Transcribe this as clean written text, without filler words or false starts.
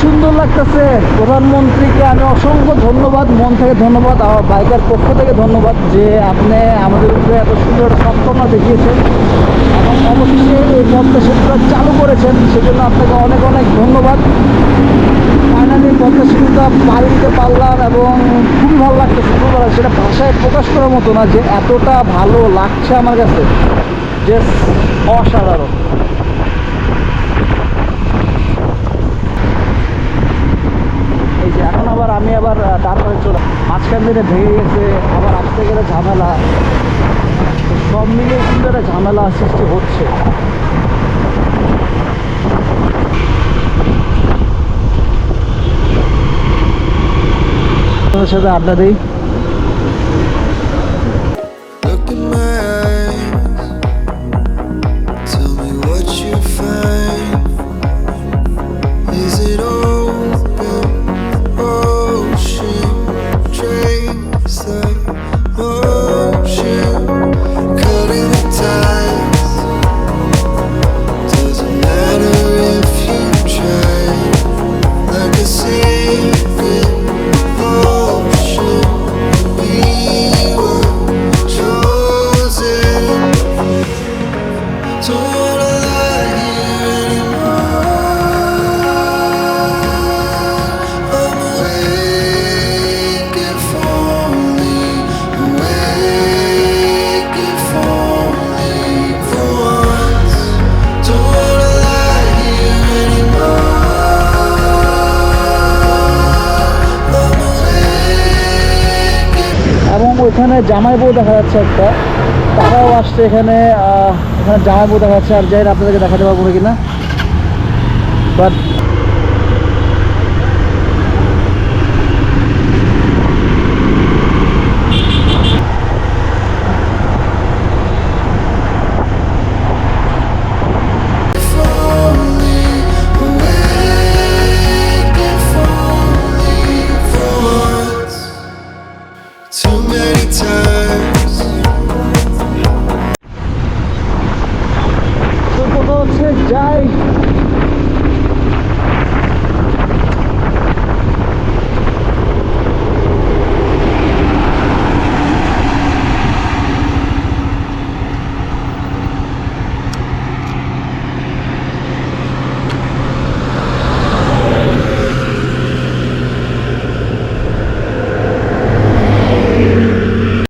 সুন্দর লাগতেছে। প্রধানমন্ত্রীকে আমি অসংখ্য ধন্যবাদ, মন থেকে ধন্যবাদ, আমার বাইকের পক্ষ থেকে ধন্যবাদ যে আপনি আমাদের উপরে এত সুন্দর একটা সম্ভাবনা দেখিয়েছেন এবং অবশেষে এই পদ্মা সেতুটা চালু করেছেন, সেজন্য আপনাকে অনেক অনেক ধন্যবাদ। ফাইনালি পদ্মা সেতুটা পাড়ি দিতে পারলাম এবং খুবই ভালো লাগতেছে, খুবই ভালো। সেটা ভাষায় প্রকাশ করার মতো না যে এতটা ভালো লাগছে আমার কাছে, জাস্ট অসাধারণ। এই যে এখন আবার আমি তারপরে চলে মাঝখান থেকে ভেঙে গেছে, আবার আসতে গেলে ঝামেলা, সব মিলিয়ে কিন্তু একটা ঝামেলা সৃষ্টি হচ্ছে। সাথে আড্ডা দিই। ওইখানে জামাই বউ দেখা যাচ্ছে একটা, তারাও আসছে এখানে। এখানে জামাই বউ দেখা যাচ্ছে, আর যাই আপনাদেরকে দেখাতে পারবো কিনা, বাট